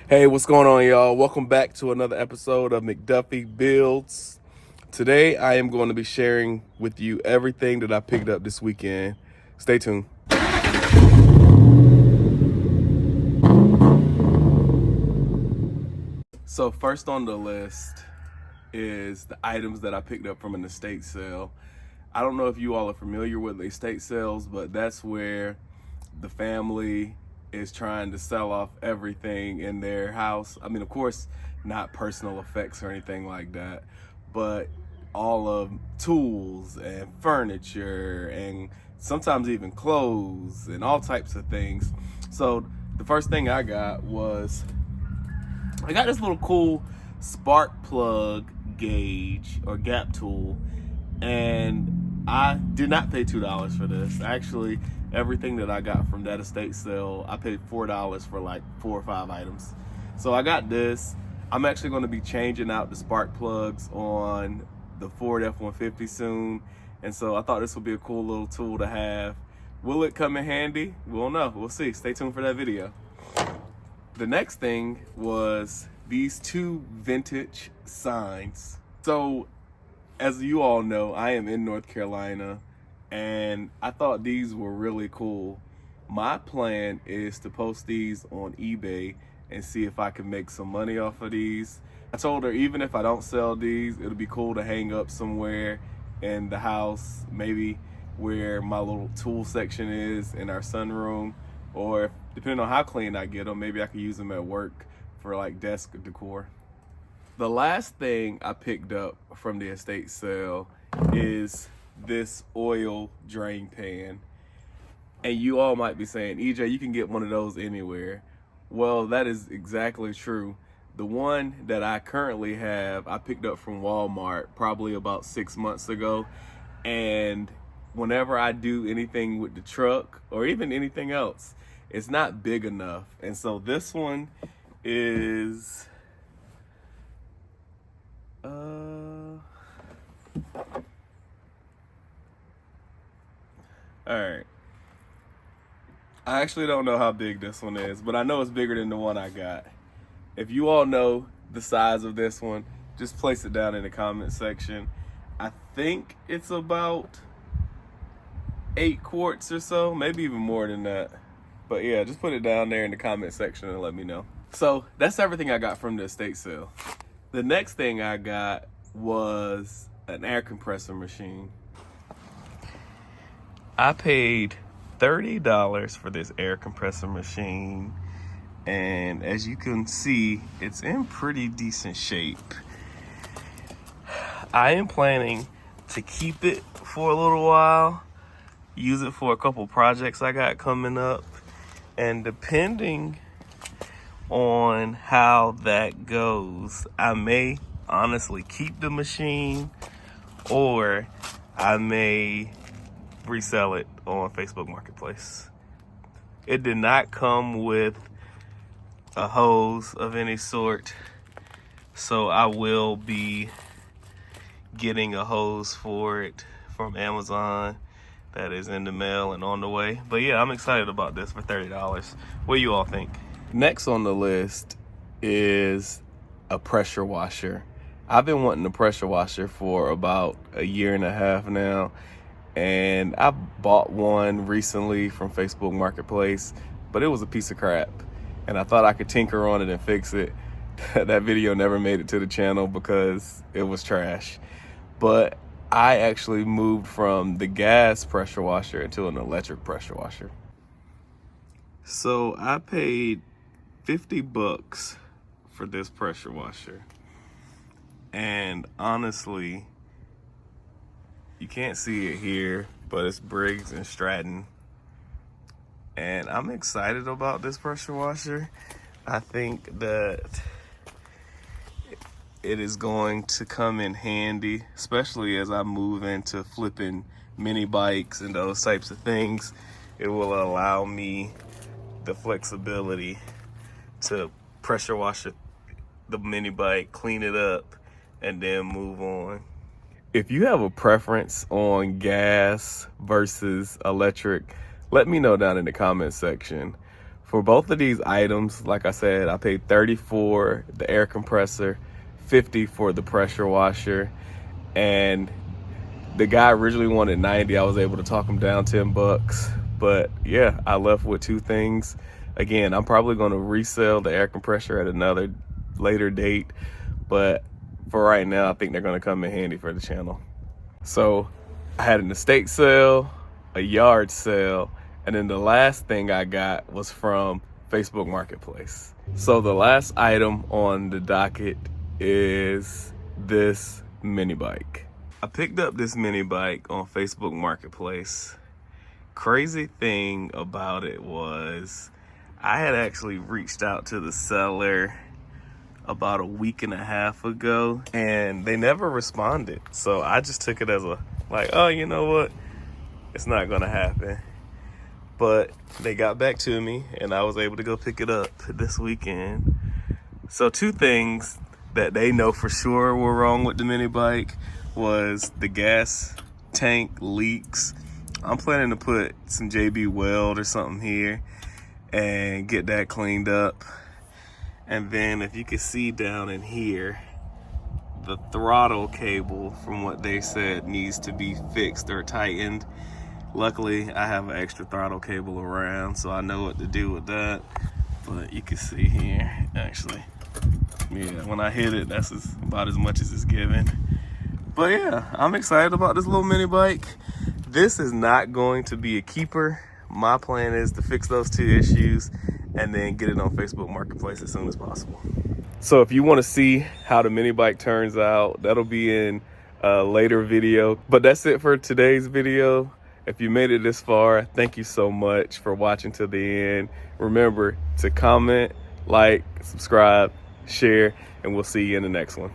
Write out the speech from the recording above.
Hey, what's going on, y'all? Welcome back to another episode of McDuffie Builds. Today, I am going to be sharing with you everything that I picked up this weekend. Stay tuned. So, first on the list is the items that I picked up from an estate sale. I don't know if you all are familiar with estate sales, but that's where the family is trying to sell off everything in their house. I mean, of course, not personal effects or anything like that, but all of tools and furniture and sometimes even clothes and all types of things. So the first thing I got this little cool spark plug gauge or gap tool, and I did not pay $2 for this. Actually, everything that I got from that estate sale, I paid $4 for like 4 or 5 items. So I got this. I'm actually going to be changing out the spark plugs on the Ford F-150 soon, and so I thought this would be a cool little tool to have. Will it come in handy? We'll know. We'll see. Stay tuned for that video. The next thing was these 2 vintage signs. So, as you all know, I am in North Carolina, and I thought these were really cool. My plan is to post these on eBay and see if I can make some money off of these. I told her even if I don't sell these, it'll be cool to hang up somewhere in the house, maybe where my little tool section is in our sunroom, or depending on how clean I get them, maybe I could use them at work for like desk decor. The last thing I picked up from the estate sale is this oil drain pan. And you all might be saying, EJ, you can get one of those anywhere. Well, that is exactly true. The one that I currently have, I picked up from Walmart probably about 6 months ago. And whenever I do anything with the truck or even anything else, it's not big enough. And so this one is all right. I actually don't know how big this one is, but I know it's bigger than the one I got. If you all know the size of this one, just place it down in the comment section. I think it's about 8 quarts or so, maybe even more than that. But yeah, just put it down there in the comment section and let me know. So that's everything I got from the estate sale. The next thing I got was an air compressor machine. I paid $30 for this air compressor machine, and as you can see, it's in pretty decent shape. I am planning to keep it for a little while, use it for a couple projects I got coming up, and depending on how that goes, I may honestly keep the machine, or I may resell it on Facebook Marketplace. It did not come with a hose of any sort, so I will be getting a hose for it from Amazon that is in the mail and on the way. But yeah, I'm excited about this for $30. What do you all think? Next on the list is a pressure washer. I've been wanting a pressure washer for about a year and a half now, and I bought one recently from Facebook Marketplace, but it was a piece of crap, and I thought I could tinker on it and fix it. That video never made it to the channel because it was trash. But I actually moved from the gas pressure washer into an electric pressure washer. So I paid $50 for this pressure washer, and honestly, you can't see it here, but it's Briggs and Stratton. And I'm excited about this pressure washer. I think that it is going to come in handy, especially as I move into flipping mini bikes and those types of things. It will allow me the flexibility to pressure wash the mini bike, clean it up, and then move on. If you have a preference on gas versus electric, let me know down in the comment section. For both of these items, like I said, I paid $30 for the air compressor, $50 for the pressure washer, and the guy originally wanted $90. I was able to talk him down $10. But yeah, I left with two things. Again, I'm probably going to resell the air compressor at another later date, but for right now, I think they're going to come in handy for the channel. So I had an estate sale, a yard sale, and then the last thing I got was from Facebook Marketplace. So the last item on the docket is this mini bike. I picked up this mini bike on Facebook Marketplace. Crazy thing about it was I had actually reached out to the seller about a week and a half ago and they never responded. So I just took it as a like, oh, you know what? It's not gonna happen. But they got back to me and I was able to go pick it up this weekend. So two things that they know for sure were wrong with the mini bike was the gas tank leaks. I'm planning to put some JB Weld or something here and get that cleaned up. And then if you can see down in here, the throttle cable, from what they said, needs to be fixed or tightened. Luckily, I have an extra throttle cable around, so I know what to do with that. But you can see here, actually, yeah, when I hit it, that's about as much as it's giving. But yeah, I'm excited about this little mini bike. This is not going to be a keeper. My plan is to fix those two issues and then get it on Facebook Marketplace as soon as possible. So if you want to see how the mini bike turns out, that'll be in a later video. But that's it for today's video. If you made it this far, thank you so much for watching to the end. Remember to comment, like, subscribe, share, and we'll see you in the next one.